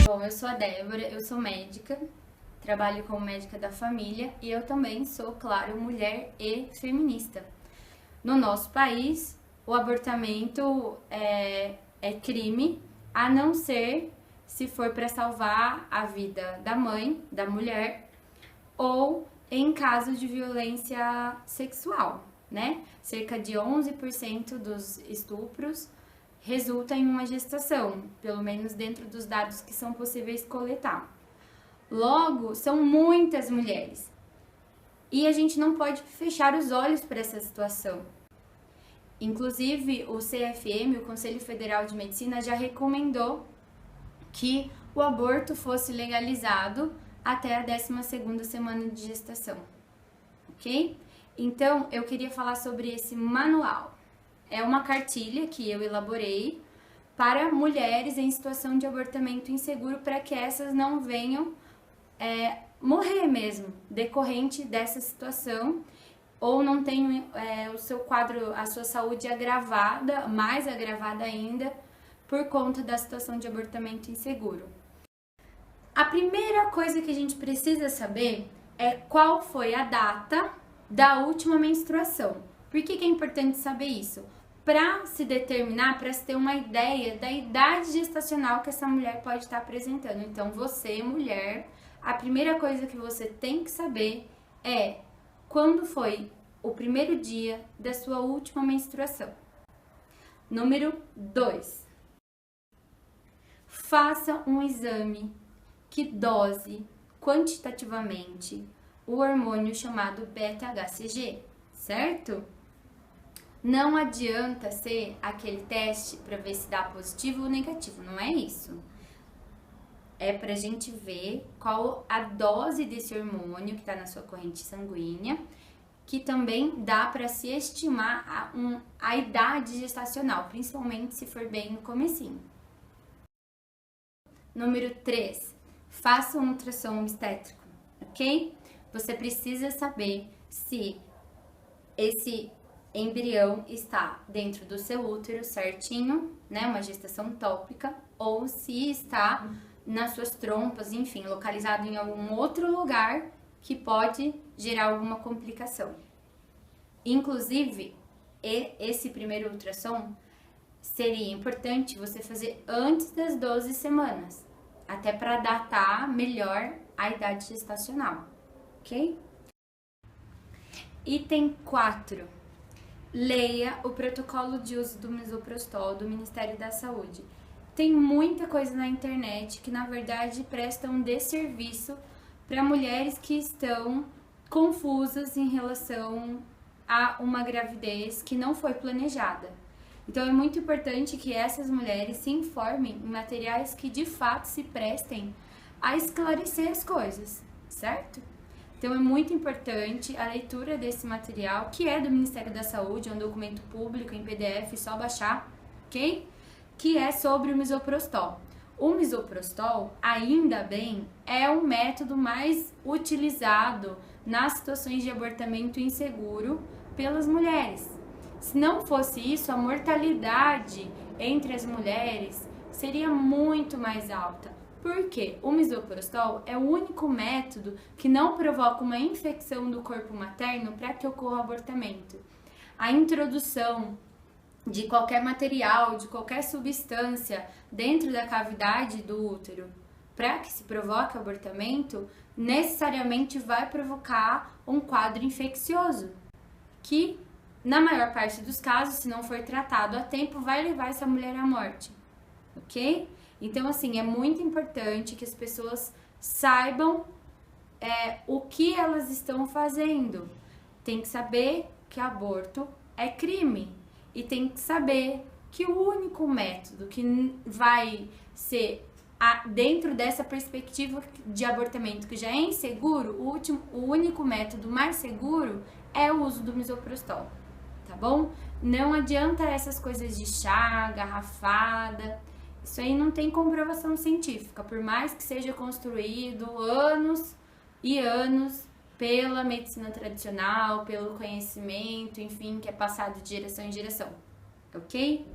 Bom, eu sou a Débora, eu sou médica, trabalho como médica da família e eu também sou, claro, mulher e feminista. No nosso país, o abortamento é crime, a não ser se for para salvar a vida da mãe, da mulher, ou em caso de violência sexual, né? Cerca de 11% dos estupros resulta em uma gestação, pelo menos dentro dos dados que são possíveis coletar. Logo, são muitas mulheres. E a gente não pode fechar os olhos para essa situação. Inclusive, o CFM, o Conselho Federal de Medicina, já recomendou que o aborto fosse legalizado até a 12ª semana de gestação, ok? Então, eu queria falar sobre esse manual. É uma cartilha que eu elaborei para mulheres em situação de abortamento inseguro, para que essas não venham morrer mesmo, decorrente dessa situação, ou não tenham o seu quadro, a sua saúde agravada, mais agravada ainda, por conta da situação de abortamento inseguro. A primeira coisa que a gente precisa saber é qual foi a data da última menstruação. Por que é importante saber isso? Para se determinar, para se ter uma ideia da idade gestacional que essa mulher pode estar apresentando. Então, você, mulher, a primeira coisa que você tem que saber é quando foi o primeiro dia da sua última menstruação. Número 2. Faça um exame que dose quantitativamente o hormônio chamado beta-HCG, certo? Não adianta ser aquele teste para ver se dá positivo ou negativo, não é isso. É pra gente ver qual a dose desse hormônio que está na sua corrente sanguínea, que também dá para se estimar a idade gestacional, principalmente se for bem no comecinho. Número 3. Faça um ultrassom obstétrico, ok? Você precisa saber se esse embrião está dentro do seu útero certinho, né? Uma gestação tópica, ou se está nas suas trompas, enfim, localizado em algum outro lugar que pode gerar alguma complicação. Inclusive, esse primeiro ultrassom seria importante você fazer antes das 12 semanas, até para datar melhor a idade gestacional, ok? Item 4. Leia o protocolo de uso do misoprostol do Ministério da Saúde. Tem muita coisa na internet que, na verdade, presta um desserviço para mulheres que estão confusas em relação a uma gravidez que não foi planejada. Então, é muito importante que essas mulheres se informem em materiais que, de fato, se prestem a esclarecer as coisas, certo? Então, é muito importante a leitura desse material, que é do Ministério da Saúde, é um documento público em PDF, só baixar, ok? Que é sobre o misoprostol. O misoprostol, ainda bem, é o método mais utilizado nas situações de abortamento inseguro pelas mulheres. Se não fosse isso, a mortalidade entre as mulheres seria muito mais alta. Por quê? O misoprostol é o único método que não provoca uma infecção do corpo materno para que ocorra o abortamento. A introdução de qualquer material, de qualquer substância dentro da cavidade do útero para que se provoque o abortamento, necessariamente vai provocar um quadro infeccioso, que na maior parte dos casos, se não for tratado a tempo, vai levar essa mulher à morte, ok? Então, assim, é muito importante que as pessoas saibam o que elas estão fazendo. Tem que saber que aborto é crime e tem que saber que o único método que vai ser dentro dessa perspectiva de abortamento que já é inseguro, o único método mais seguro é o uso do misoprostol, tá bom? Não adianta essas coisas de chá, garrafada, isso aí não tem comprovação científica, por mais que seja construído anos e anos pela medicina tradicional, pelo conhecimento, enfim, que é passado de geração em geração, ok?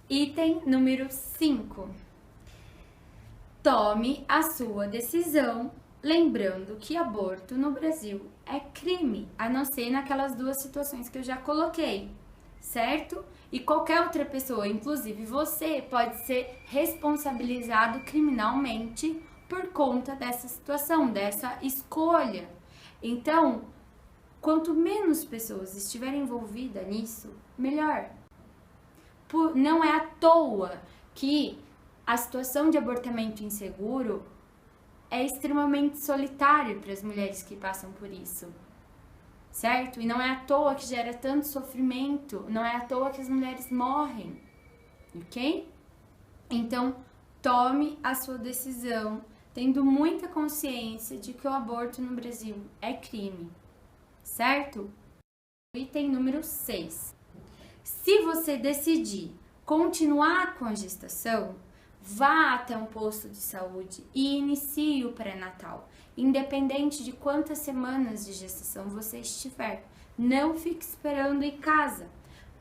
Item número 5. tome a sua decisão, lembrando que aborto no Brasil é crime, a não ser naquelas duas situações que eu já coloquei, certo? E qualquer outra pessoa, inclusive você, pode ser responsabilizado criminalmente por conta dessa situação, dessa escolha. Então, quanto menos pessoas estiverem envolvidas nisso, melhor. Não é à toa que a situação de abortamento inseguro é extremamente solitário para as mulheres que passam por isso, certo? E não é à toa que gera tanto sofrimento, não é à toa que as mulheres morrem, ok? Então, tome a sua decisão, tendo muita consciência de que o aborto no Brasil é crime, certo? Item número 6. Se você decidir continuar com a gestação, vá até um posto de saúde e inicie o pré-natal, independente de quantas semanas de gestação você estiver. Não fique esperando em casa.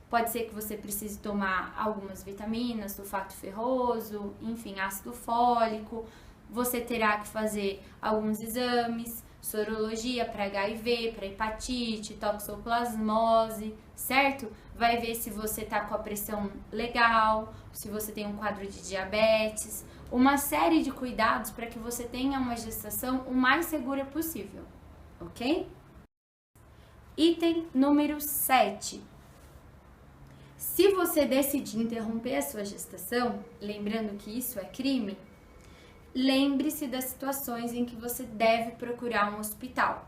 Pode ser que você precise tomar algumas vitaminas, sulfato ferroso, enfim, ácido fólico. Você terá que fazer alguns exames, sorologia para HIV, para hepatite, toxoplasmose, certo? Vai ver se você tá com a pressão legal, se você tem um quadro de diabetes, uma série de cuidados para que você tenha uma gestação o mais segura possível, ok? Item número 7. Se você decidir interromper a sua gestação, lembrando que isso é crime, lembre-se das situações em que você deve procurar um hospital.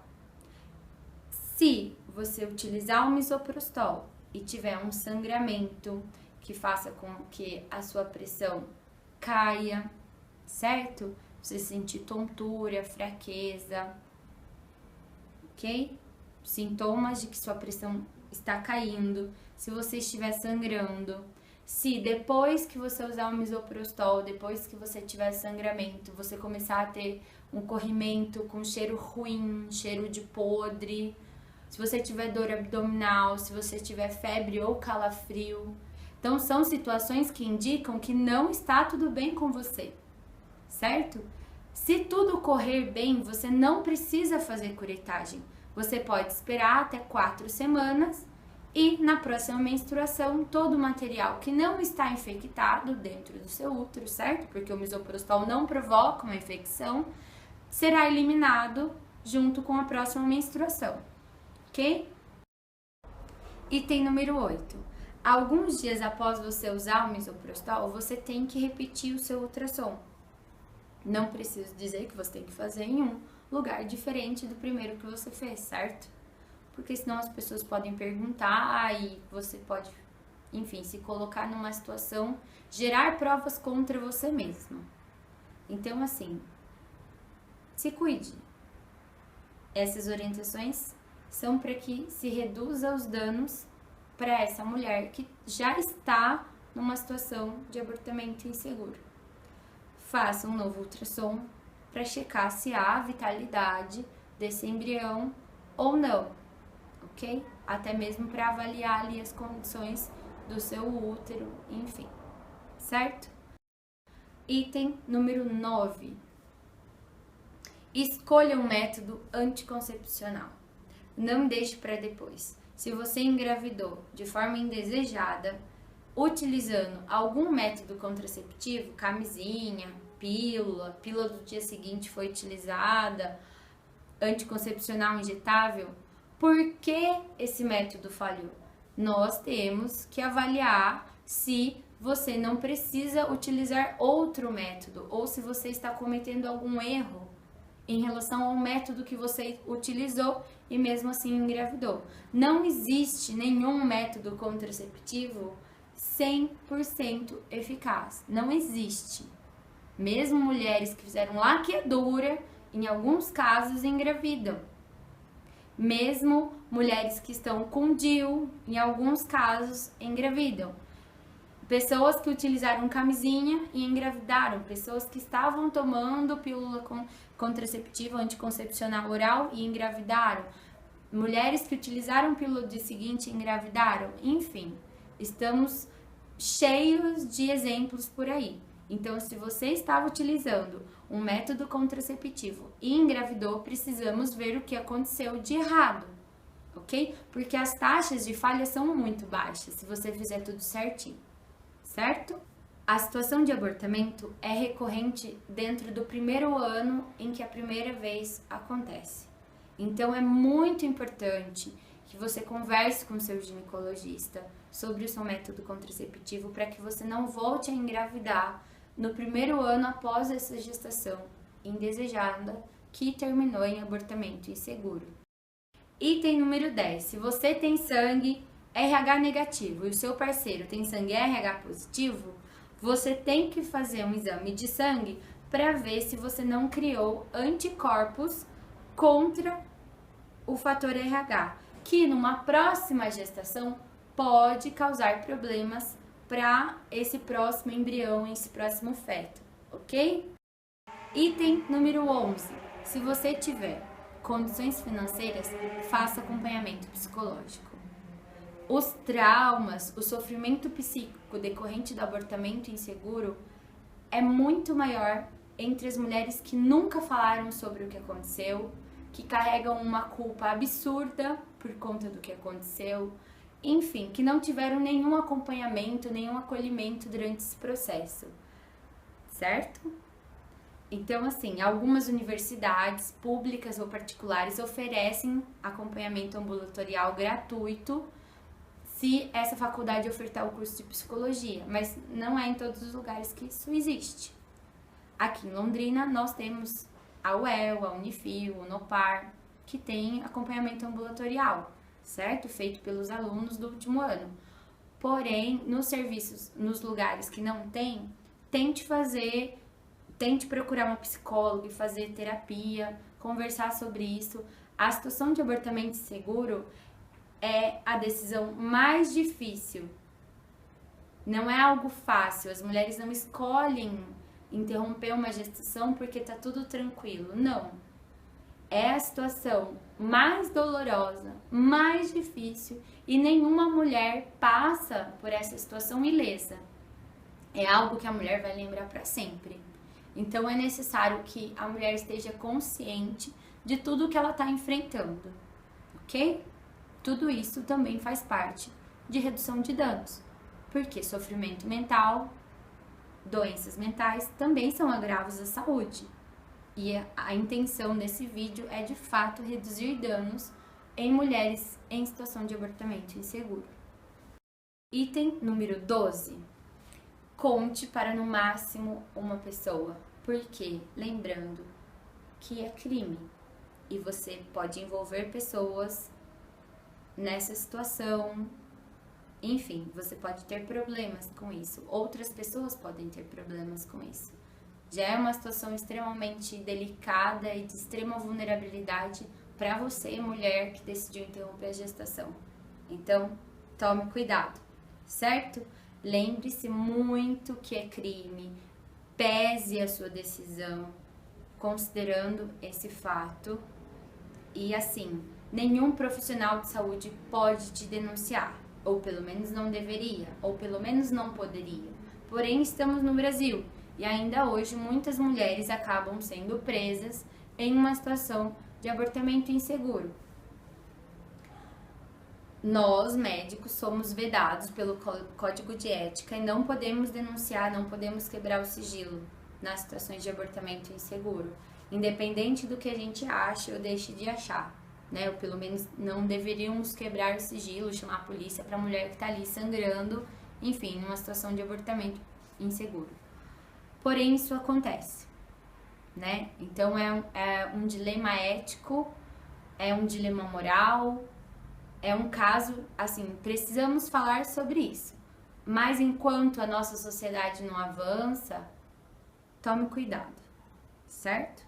Se você utilizar o misoprostol e tiver um sangramento que faça com que a sua pressão caia, certo? Você sentir tontura, fraqueza, ok? Sintomas de que sua pressão está caindo, se você estiver sangrando. Se depois que você usar o misoprostol, depois que você tiver sangramento, você começar a ter um corrimento com cheiro ruim, cheiro de podre, se você tiver dor abdominal, se você tiver febre ou calafrio. Então, são situações que indicam que não está tudo bem com você, certo? Se tudo correr bem, você não precisa fazer curetagem. Você pode esperar até 4 semanas e na próxima menstruação, todo o material que não está infectado dentro do seu útero, certo? Porque o misoprostol não provoca uma infecção, será eliminado junto com a próxima menstruação, ok? Item número 8. Alguns dias após você usar o misoprostol, você tem que repetir o seu ultrassom. Não preciso dizer que você tem que fazer em um lugar diferente do primeiro que você fez, certo? Porque senão as pessoas podem perguntar e você pode, enfim, se colocar numa situação, gerar provas contra você mesmo. Então, assim, se cuide. Essas orientações são para que se reduza os danos para essa mulher que já está numa situação de abortamento inseguro. Faça um novo ultrassom para checar se há vitalidade desse embrião ou não, ok? Até mesmo para avaliar ali as condições do seu útero, enfim, certo? Item número 9. Escolha um método anticoncepcional. Não deixe para depois. Se você engravidou de forma indesejada, utilizando algum método contraceptivo, camisinha, pílula do dia seguinte foi utilizada, anticoncepcional injetável, por que esse método falhou? Nós temos que avaliar se você não precisa utilizar outro método ou se você está cometendo algum erro em relação ao método que você utilizou e mesmo assim engravidou. Não existe nenhum método contraceptivo 100% eficaz. Não existe. Mesmo mulheres que fizeram laqueadura, em alguns casos engravidam. Mesmo mulheres que estão com DIU, em alguns casos engravidam. Pessoas que utilizaram camisinha e engravidaram. Pessoas que estavam tomando pílula contraceptiva anticoncepcional oral e engravidaram. Mulheres que utilizaram pílula do dia seguinte e engravidaram. Enfim, estamos cheios de exemplos por aí. Então, se você estava utilizando um método contraceptivo e engravidou, precisamos ver o que aconteceu de errado, ok? Porque as taxas de falha são muito baixas se você fizer tudo certinho, certo? A situação de abortamento é recorrente dentro do primeiro ano em que a primeira vez acontece. Então, é muito importante que você converse com o seu ginecologista sobre o seu método contraceptivo para que você não volte a engravidar no primeiro ano após essa gestação indesejada que terminou em abortamento inseguro. Item número 10. Se você tem sangue RH negativo e o seu parceiro tem sangue RH positivo, você tem que fazer um exame de sangue para ver se você não criou anticorpos contra o fator RH, que numa próxima gestação pode causar problemas para esse próximo embrião, esse próximo feto, ok? Item número 11. Se você tiver condições financeiras, faça acompanhamento psicológico. Os traumas, o sofrimento psíquico decorrente do abortamento inseguro é muito maior entre as mulheres que nunca falaram sobre o que aconteceu, que carregam uma culpa absurda por conta do que aconteceu, enfim, que não tiveram nenhum acompanhamento, nenhum acolhimento durante esse processo, certo? Então, assim, algumas universidades públicas ou particulares oferecem acompanhamento ambulatorial gratuito se essa faculdade ofertar o curso de psicologia, mas não é em todos os lugares que isso existe. Aqui em Londrina, nós temos a UEL, a Unifil, o Unopar, que tem acompanhamento ambulatorial, certo? Feito pelos alunos do último ano. Porém, nos serviços, nos lugares que não tem, tente procurar uma psicóloga e fazer terapia, conversar sobre isso. A situação de abortamento seguro é a decisão mais difícil. Não é algo fácil. As mulheres não escolhem interromper uma gestação porque tá tudo tranquilo. Não. É a situação mais dolorosa, mais difícil, e nenhuma mulher passa por essa situação ilesa. É algo que a mulher vai lembrar para sempre. Então é necessário que a mulher esteja consciente de tudo que ela está enfrentando, ok? Tudo isso também faz parte de redução de danos, porque sofrimento mental, doenças mentais também são agravos à saúde. E a intenção desse vídeo é de fato reduzir danos em mulheres em situação de abortamento inseguro. Item número 12. Conte para no máximo uma pessoa. Porque, lembrando que é crime e você pode envolver pessoas nessa situação. Enfim, você pode ter problemas com isso. Outras pessoas podem ter problemas com isso. Já é uma situação extremamente delicada e de extrema vulnerabilidade para você, mulher, que decidiu interromper a gestação. Então, tome cuidado, certo? Lembre-se muito que é crime. Pese a sua decisão, considerando esse fato. E assim, nenhum profissional de saúde pode te denunciar. Ou pelo menos não deveria, ou pelo menos não poderia. Porém, estamos no Brasil. E ainda hoje, muitas mulheres acabam sendo presas em uma situação de abortamento inseguro. Nós, médicos, somos vedados pelo Código de Ética e não podemos denunciar, não podemos quebrar o sigilo nas situações de abortamento inseguro, independente do que a gente ache ou deixe de achar, né? Ou pelo menos não deveríamos quebrar o sigilo, chamar a polícia para a mulher que está ali sangrando, enfim, numa situação de abortamento inseguro. Porém, isso acontece, né? Então, é um dilema ético, é um dilema moral, é um caso, assim, precisamos falar sobre isso. Mas enquanto a nossa sociedade não avança, tome cuidado, certo?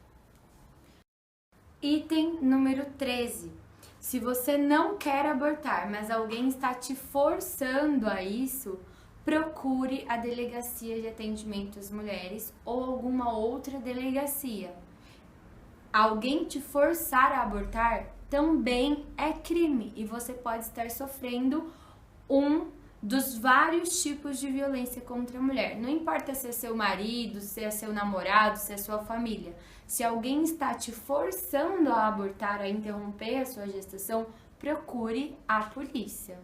Item número 13. Se você não quer abortar, mas alguém está te forçando a isso, procure a Delegacia de Atendimento às Mulheres ou alguma outra delegacia. Alguém te forçar a abortar também é crime e você pode estar sofrendo um dos vários tipos de violência contra a mulher. Não importa se é seu marido, se é seu namorado, se é sua família. Se alguém está te forçando a abortar, a interromper a sua gestação, procure a polícia.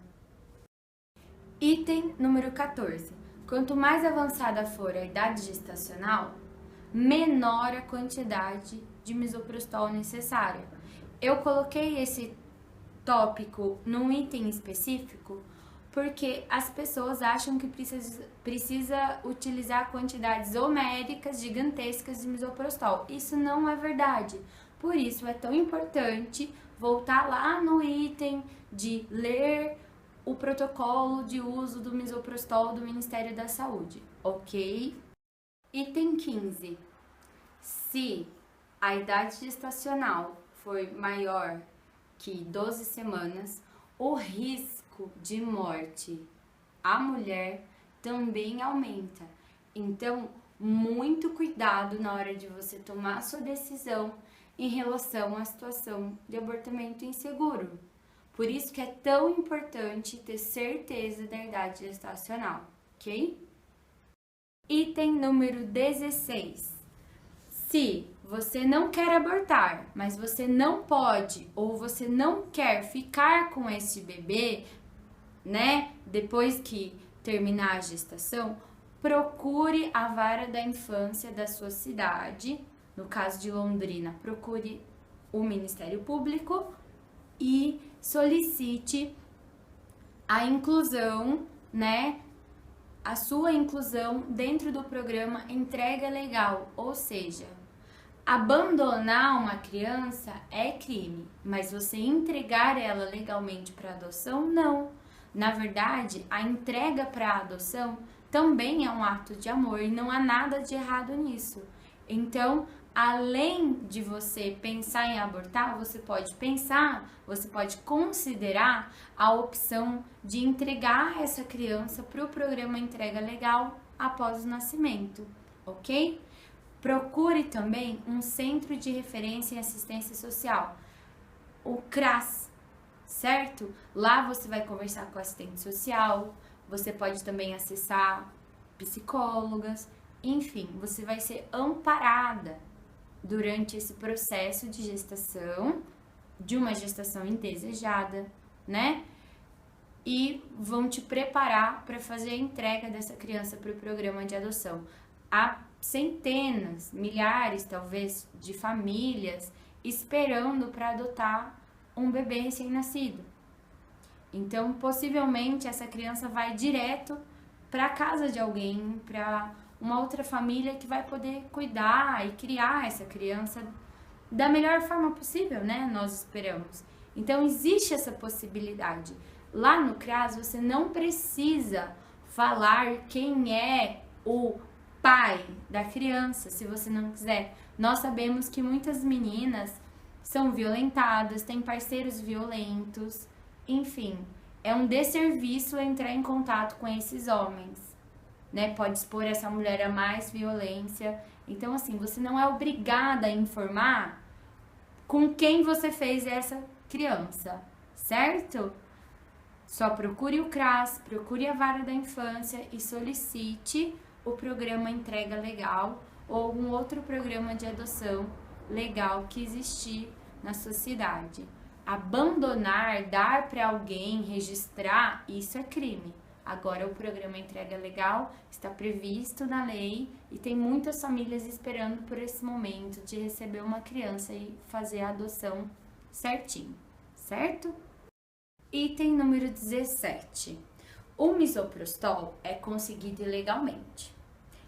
Item número 14. Quanto mais avançada for a idade gestacional, menor a quantidade de misoprostol necessária. Eu coloquei esse tópico num item específico porque as pessoas acham que precisa utilizar quantidades homéricas gigantescas de misoprostol. Isso não é verdade. Por isso é tão importante voltar lá no item de ler o protocolo de uso do misoprostol do Ministério da Saúde, ok? Item 15. Se a idade gestacional for maior que 12 semanas, o risco de morte à mulher também aumenta. Então, muito cuidado na hora de você tomar a sua decisão em relação à situação de abortamento inseguro. Por isso que é tão importante ter certeza da idade gestacional, ok? Item número 16. Se você não quer abortar, mas você não pode ou você não quer ficar com esse bebê, né, depois que terminar a gestação, procure a vara da infância da sua cidade. No caso de Londrina, procure o Ministério Público e solicite a inclusão, né, a sua inclusão dentro do programa Entrega Legal, ou seja, abandonar uma criança é crime, mas você entregar ela legalmente para adoção, não. Na verdade, a entrega para adoção também é um ato de amor e não há nada de errado nisso. Então, além de você pensar em abortar, você pode considerar a opção de entregar essa criança para o programa Entrega Legal após o nascimento, ok? Procure também um Centro de Referência em Assistência Social, o CRAS, certo? Lá você vai conversar com o assistente social, você pode também acessar psicólogas, enfim, você vai ser amparada durante esse processo de gestação, de uma gestação indesejada, né? E vão te preparar para fazer a entrega dessa criança para o programa de adoção. Há centenas, milhares talvez, de famílias esperando para adotar um bebê recém-nascido. Então, possivelmente, essa criança vai direto para a casa de alguém, para uma outra família que vai poder cuidar e criar essa criança da melhor forma possível, né? Nós esperamos. Então, existe essa possibilidade. Lá no CRAS, você não precisa falar quem é o pai da criança, se você não quiser. Nós sabemos que muitas meninas são violentadas, têm parceiros violentos, enfim, é um desserviço entrar em contato com esses homens, né? Pode expor essa mulher a mais violência. Então, assim, você não é obrigada a informar com quem você fez essa criança, certo? Só procure o CRAS, procure a vara da infância e solicite o programa Entrega Legal ou algum outro programa de adoção legal que existir na sua cidade. Abandonar, dar para alguém, registrar, isso é crime. Agora o programa Entrega Legal está previsto na lei e tem muitas famílias esperando por esse momento de receber uma criança e fazer a adoção certinho, certo? Item número 17. O misoprostol é conseguido ilegalmente.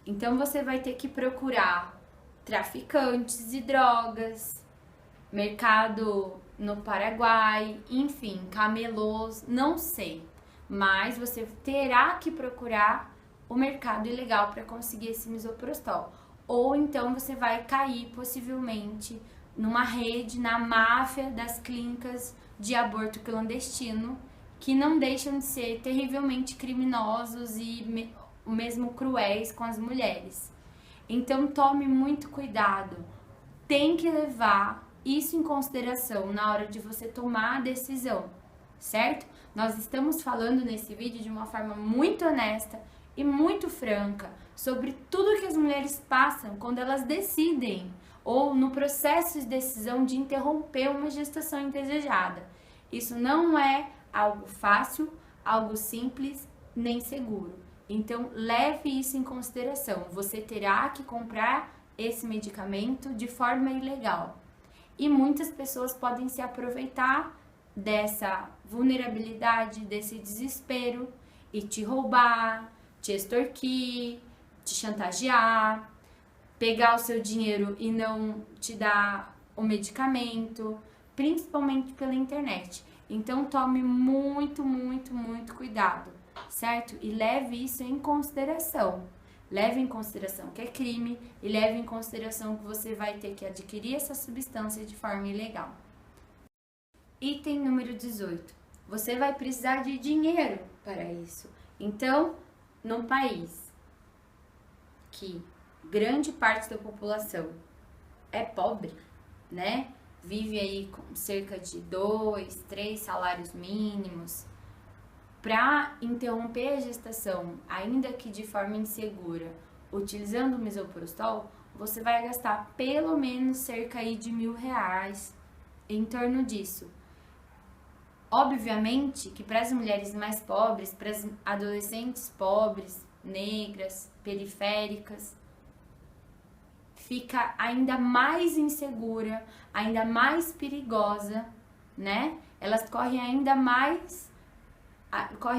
Então você vai ter que procurar traficantes de drogas, mercado no Paraguai, enfim, camelôs, não sei. Mas você terá que procurar o mercado ilegal para conseguir esse misoprostol. Ou então você vai cair possivelmente numa rede, na máfia das clínicas de aborto clandestino, que não deixam de ser terrivelmente criminosos e mesmo cruéis com as mulheres. Então tome muito cuidado. Tem que levar isso em consideração na hora de você tomar a decisão, certo? Nós estamos falando nesse vídeo de uma forma muito honesta e muito franca sobre tudo que as mulheres passam quando elas decidem ou no processo de decisão de interromper uma gestação indesejada. Isso não é algo fácil, algo simples, nem seguro. Então, leve isso em consideração. Você terá que comprar esse medicamento de forma ilegal. E muitas pessoas podem se aproveitar dessa vulnerabilidade, desse desespero e te roubar, te extorquir, te chantagear, pegar o seu dinheiro e não te dar o medicamento, principalmente pela internet. Então tome muito, muito, muito cuidado, certo? E leve isso em consideração. Leve em consideração que é crime e leve em consideração que você vai ter que adquirir essa substância de forma ilegal. Item número 18. Você vai precisar de dinheiro para isso. Então, num país que grande parte da população é pobre, né? Vive aí com cerca de 2, 3 salários mínimos. Para interromper a gestação, ainda que de forma insegura, utilizando o misoprostol, você vai gastar pelo menos cerca aí de R$1.000 em torno disso. Obviamente que para as mulheres mais pobres, para as adolescentes pobres, negras, periféricas, fica ainda mais insegura, ainda mais perigosa, né? Elas correm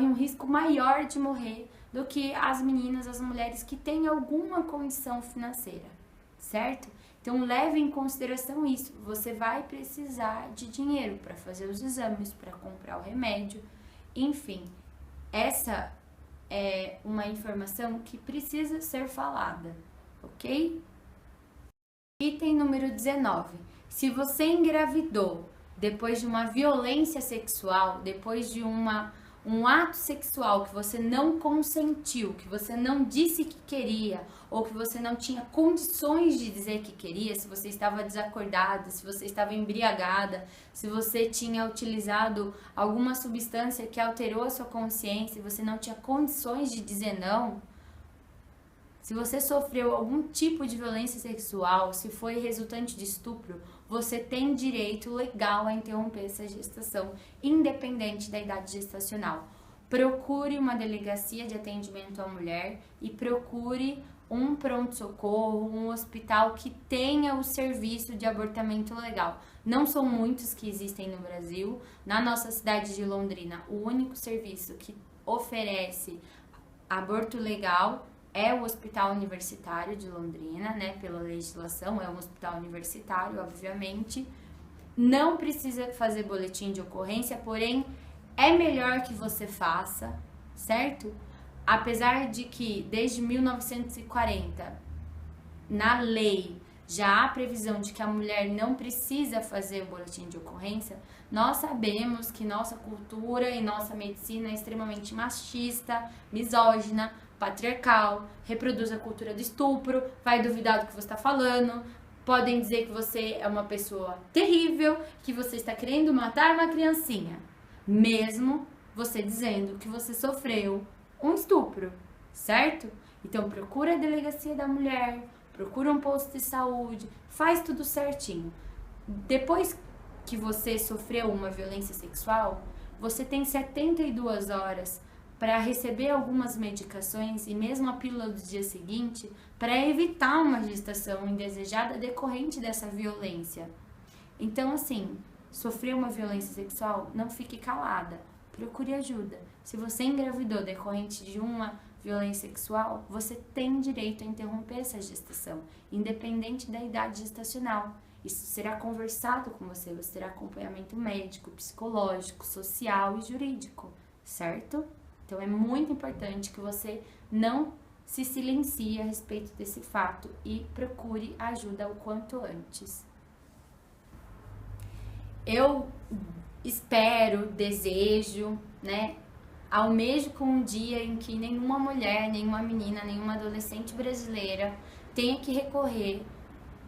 um risco maior de morrer do que as meninas, as mulheres que têm alguma condição financeira, certo? Então leve em consideração isso. Você vai precisar de dinheiro para fazer os exames, para comprar o remédio, enfim. Essa é uma informação que precisa ser falada, ok? Item número 19. Se você engravidou depois de uma violência sexual, depois de um ato sexual que você não consentiu, que você não disse que queria, ou que você não tinha condições de dizer que queria, se você estava desacordada, se você estava embriagada, se você tinha utilizado alguma substância que alterou a sua consciência e você não tinha condições de dizer não, se você sofreu algum tipo de violência sexual, se foi resultante de estupro, você tem direito legal a interromper essa gestação, independente da idade gestacional. Procure uma delegacia de atendimento à mulher e procure um pronto-socorro, um hospital que tenha o serviço de abortamento legal. Não são muitos que existem no Brasil. Na nossa cidade de Londrina, o único serviço que oferece aborto legal é o Hospital Universitário de Londrina, né? Pela legislação, é um hospital universitário, obviamente. Não precisa fazer boletim de ocorrência, porém, é melhor que você faça, certo? Apesar de que, desde 1940, na lei, já há previsão de que a mulher não precisa fazer o boletim de ocorrência, nós sabemos que nossa cultura e nossa medicina é extremamente machista, misógina, patriarcal, reproduz a cultura do estupro, vai duvidar do que você está falando, podem dizer que você é uma pessoa terrível, que você está querendo matar uma criancinha, mesmo você dizendo que você sofreu um estupro, certo? Então procura a delegacia da mulher, procura um posto de saúde, faz tudo certinho. Depois que você sofreu uma violência sexual, você tem 72 horas para receber algumas medicações e mesmo a pílula do dia seguinte para evitar uma gestação indesejada decorrente dessa violência. Então, assim, sofreu uma violência sexual, não fique calada, procure ajuda. Se você engravidou decorrente de uma violência sexual, você tem direito a interromper essa gestação, independente da idade gestacional. Isso será conversado com você, você terá acompanhamento médico, psicológico, social e jurídico, certo? Então é muito importante que você não se silencie a respeito desse fato e procure ajuda o quanto antes. Eu espero, desejo, né, almejo com um dia em que nenhuma mulher, nenhuma menina, nenhuma adolescente brasileira tenha que recorrer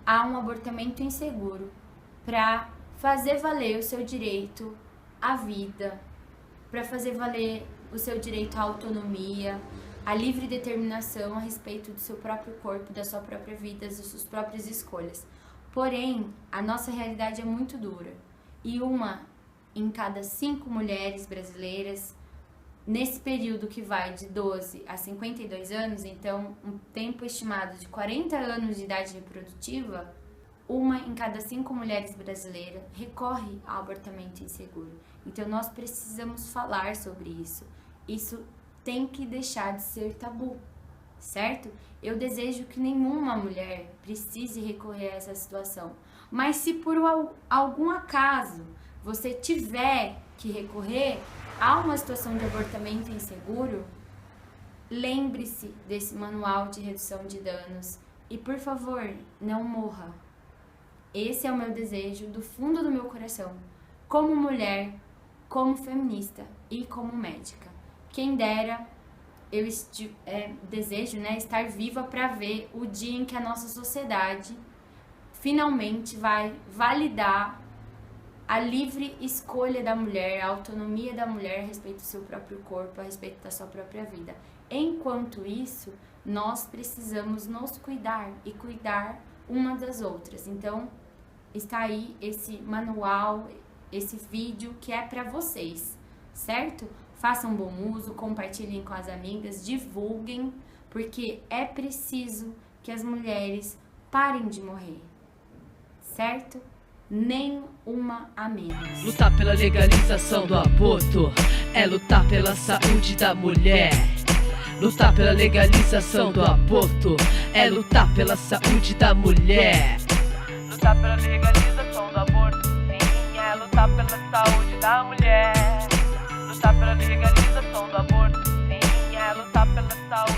a um abortamento inseguro para fazer valer o seu direito à vida, para fazer valer o seu direito à autonomia, à livre determinação a respeito do seu próprio corpo, da sua própria vida, das suas próprias escolhas. Porém, a nossa realidade é muito dura e 1 em cada 5 mulheres brasileiras, nesse período que vai de 12 a 52 anos, então um tempo estimado de 40 anos de idade reprodutiva, 1 em cada 5 mulheres brasileiras recorre ao abortamento inseguro. Então nós precisamos falar sobre isso. Isso tem que deixar de ser tabu, certo? Eu desejo que nenhuma mulher precise recorrer a essa situação. Mas se por algum acaso você tiver que recorrer a uma situação de abortamento inseguro, lembre-se desse manual de redução de danos e, por favor, não morra. Esse é o meu desejo do fundo do meu coração, como mulher, como feminista e como médica. Quem dera eu desejo, estar viva para ver o dia em que a nossa sociedade finalmente vai validar a livre escolha da mulher, a autonomia da mulher a respeito do seu próprio corpo, a respeito da sua própria vida. Enquanto isso, nós precisamos nos cuidar e cuidar uma das outras. Então, está aí esse manual, esse vídeo que é para vocês, certo? Façam bom uso, compartilhem com as amigas, divulguem, porque é preciso que as mulheres parem de morrer, certo? Nem uma a menos. Lutar pela legalização do aborto é lutar pela saúde da mulher. Lutar pela legalização do aborto é lutar pela saúde da mulher. Lutar pela legalização do aborto, sim, é lutar pela saúde da mulher. Lutar pela legalização do aborto, sim, é lutar pela saúde